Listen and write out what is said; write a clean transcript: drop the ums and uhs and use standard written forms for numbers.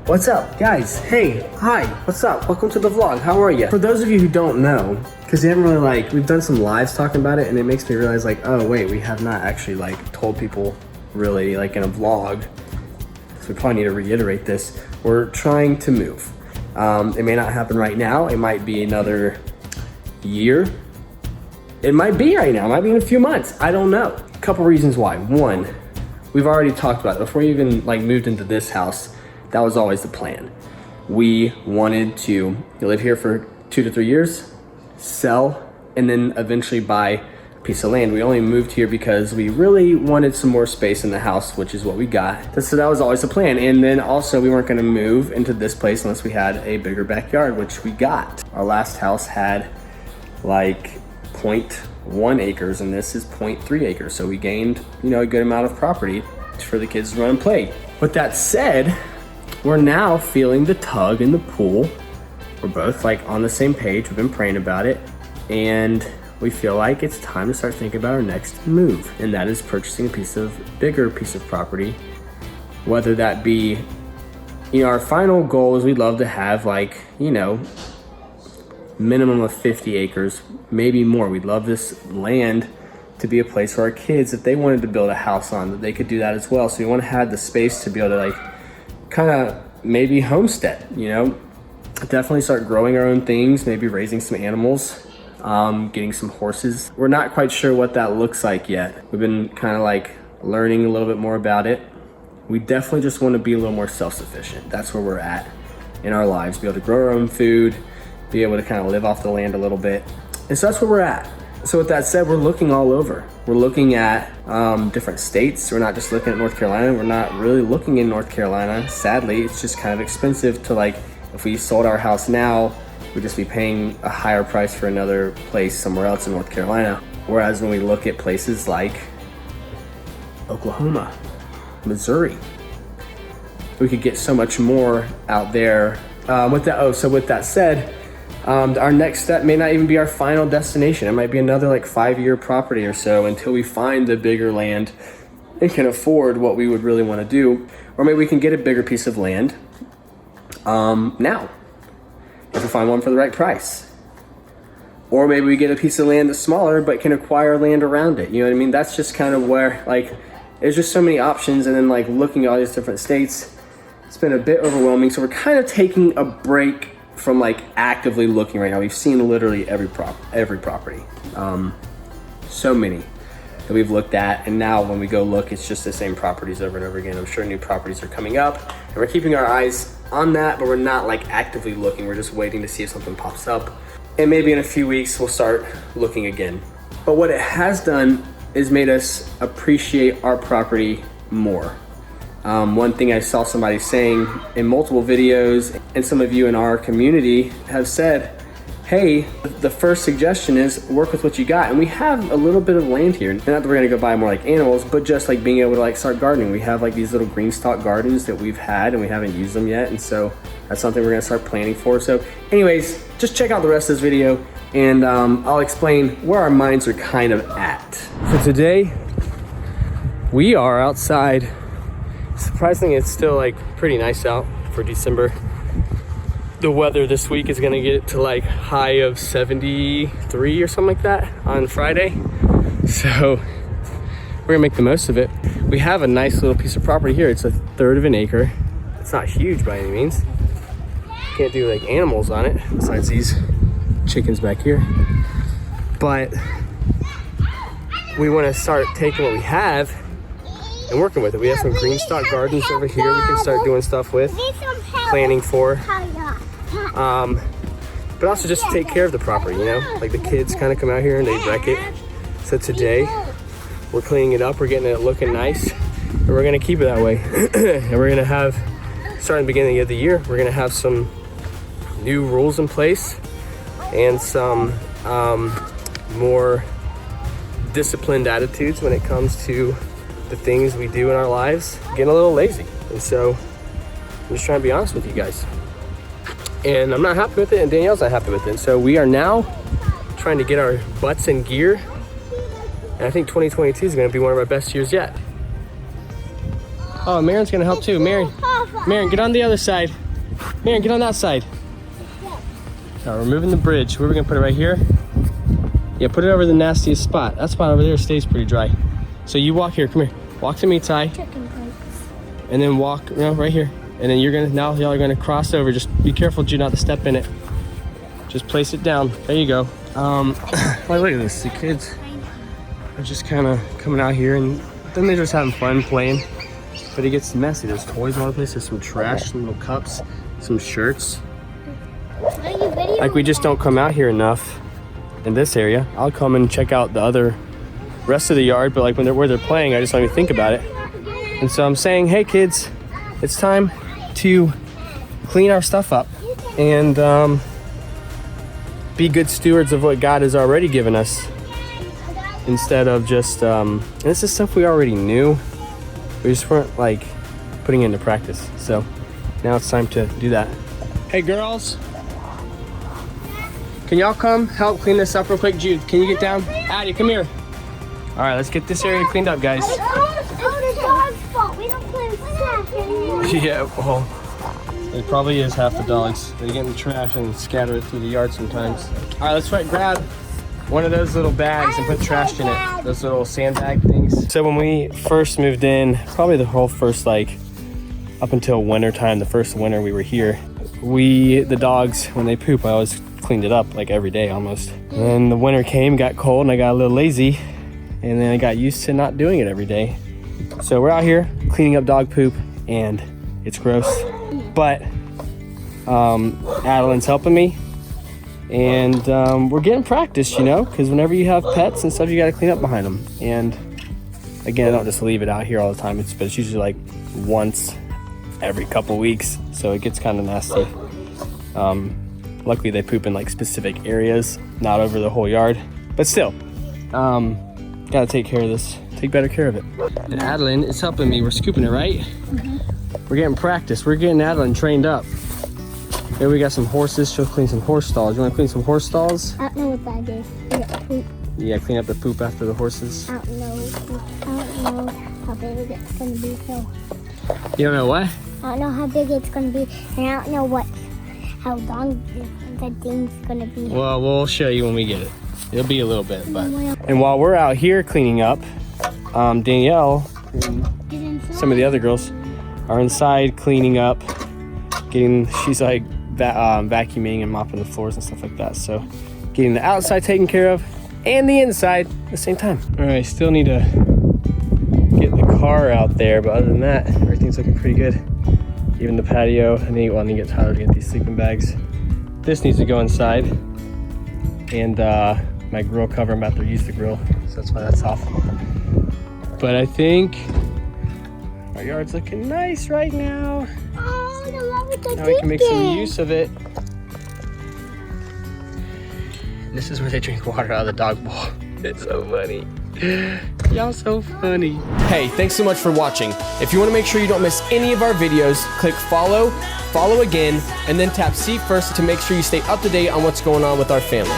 What's up, guys? Hey, hi, what's up? Welcome to the vlog. How are you? For those of you who don't know, because you haven't really we've done some lives talking about it, and it makes me realize oh wait, we have not actually told people really in a vlog. So we probably need to reiterate this. We're trying to move. It may not happen right now. It might be another year. It might be right now. It might be in a few months. I don't know. A couple reasons why. One, we've already talked about it. Before we even moved into this house, that was always the plan. We wanted to live here for 2 to 3 years, sell, and then eventually buy a piece of land. We only moved here because we really wanted some more space in the house, which is what we got. So that was always the plan. And then also we weren't gonna move into this place unless we had a bigger backyard, which we got. Our last house had 0.1 acres and this is 0.3 acres. So we gained, a good amount of property for the kids to run and play. With that said, we're now feeling the tug and the pull. We're both on the same page. We've been praying about it, and we feel like it's time to start thinking about our next move, and that is purchasing a bigger piece of property. Whether that be, our final goal is we'd love to have minimum of 50 acres, maybe more. We'd love this land to be a place for our kids, if they wanted to build a house on, that they could do that as well. So we want to have the space to be able to kind of maybe homestead, definitely start growing our own things, maybe raising some animals, getting some horses. We're not quite sure what that looks like yet. We've been kind of learning a little bit more about it. We definitely just want to be a little more self-sufficient. That's where we're at in our lives, be able to grow our own food, be able to kind of live off the land a little bit. And so that's where we're at. So with that said, we're looking all over. We're looking at different states. We're not just looking at North Carolina. We're not really looking in North Carolina. Sadly, it's just kind of expensive to if we sold our house now, we'd just be paying a higher price for another place somewhere else in North Carolina. Whereas when we look at places like Oklahoma, Missouri, we could get so much more out there. With that said, our next step may not even be our final destination. It might be another 5-year property or so until we find the bigger land and can afford what we would really want to do. Or maybe we can get a bigger piece of land now, if we find one for the right price. Or maybe we get a piece of land that's smaller but can acquire land around it. You know what I mean? That's just kind of where there's just so many options. And then looking at all these different states, it's been a bit overwhelming. So we're kind of taking a break from actively looking right now. We've seen literally every property, so many that we've looked at, and now when we go look, it's just the same properties over and over again. I'm sure new properties are coming up, and we're keeping our eyes on that, but we're not actively looking. We're just waiting to see if something pops up, and maybe in a few weeks we'll start looking again. But what it has done is made us appreciate our property more. One thing I saw somebody saying in multiple videos, and some of you in our community have said, hey, the first suggestion is work with what you got. And we have a little bit of land here. Not that we're gonna go buy more animals, but just being able to start gardening. We have these little green stalk gardens that we've had and we haven't used them yet. And so that's something we're gonna start planning for. So anyways, just check out the rest of this video and I'll explain where our minds are kind of at. So today, we are outside. Surprisingly, it's still pretty nice out for December. The weather this week is gonna get to high of 73 or something like that on Friday. So we're gonna make the most of it. We have a nice little piece of property here. It's 1/3 of an acre. It's not huge by any means. Can't do animals on it besides these chickens back here. But we wanna start taking what we have and working with it. We have some green stalk gardens over here we can start doing stuff with, planning for. But also just to take care of the property, the kids kind of come out here and they wreck it. So today we're cleaning it up, we're getting it looking nice, and we're gonna keep it that way. And we're gonna have, starting the beginning of the year, we're gonna have some new rules in place and some more disciplined attitudes when it comes to the things we do in our lives. Getting a little lazy, and so I'm just trying to be honest with you guys. And I'm not happy with it, and Danielle's not happy with it. So we are now trying to get our butts in gear, and I think 2022 is going to be one of our best years yet. Oh, Marin's going to help too. Marin, Marion, get on the other side. Marion, get on that side. Now we're moving the bridge. Where are we gonna put it? Right here? Yeah, put it over the nastiest spot. That spot over there stays pretty dry. So you walk here, come here. Walk to me, Ty. And then walk, right here. And then now y'all are gonna cross over. Just be careful, Jude, not to step in it. Just place it down. There you go. Like, look at this. The kids are just kind of coming out here, and then they're just having fun playing. But it gets messy. There's toys all over the place. There's some trash, some little cups, some shirts. Like, we just don't come out here enough in this area. I'll come and check out the other rest of the yard, but like where they're playing, I just don't even think about it. And so I'm saying, hey kids, it's time to clean our stuff up and be good stewards of what God has already given us, instead of just and this is stuff we already knew, we just weren't like putting it into practice. So now it's time to do that. Hey girls, can y'all come help clean this up real quick? Jude, can you get down? Addie, come here. All right, let's get this area cleaned up, guys. The dog's fault. We don't play with trash anymore. Yeah, well, it probably is half the dogs. They get in the trash and scatter it through the yard sometimes. All right, let's grab one of those little bags and put trash in it. Those little sandbag things. So when we first moved in, probably the whole first, like, up until winter time, the first winter we were here, the dogs, when they poop, I always cleaned it up like every day almost. And then the winter came, got cold, and I got a little lazy. And then I got used to not doing it every day. So we're out here cleaning up dog poop, and it's gross. But Adeline's helping me, and we're getting practice, because whenever you have pets and stuff, you got to clean up behind them. And again, I don't just leave it out here all the time. But it's usually like once every couple weeks, so it gets kind of nasty. Luckily, they poop in like specific areas, not over the whole yard. But still, gotta take care of this. Take better care of it. And Adeline is helping me. We're scooping it, right? Mm-hmm. We're getting practice. We're getting Adeline trained up. Here we got some horses. She'll clean some horse stalls. You want to clean some horse stalls? I don't know what that is. Is it poop? Yeah, clean up the poop after the horses. I don't know how big it's gonna be. So. You don't know what? I don't know how big it's gonna be, and I don't know how long the thing's gonna be. Well, we'll show you when we get it. It'll be a little bit, but. And while we're out here cleaning up, Danielle and some of the other girls are inside cleaning up, she's like vacuuming and mopping the floors and stuff like that. So getting the outside taken care of and the inside at the same time. All right, still need to get the car out there, but other than that, everything's looking pretty good. Even the patio. I need to get Tyler to get these sleeping bags. This needs to go inside. And my grill cover, I'm about to use the grill, so that's why that's off. But I think our yard's looking nice right now. Oh, the one with the now we can make some use of it. This is where they drink water out of the dog bowl. It's so funny. Y'all so funny. Hey, thanks so much for watching. If you want to make sure you don't miss any of our videos, click follow again, and then tap see first to make sure you stay up to date on what's going on with our family.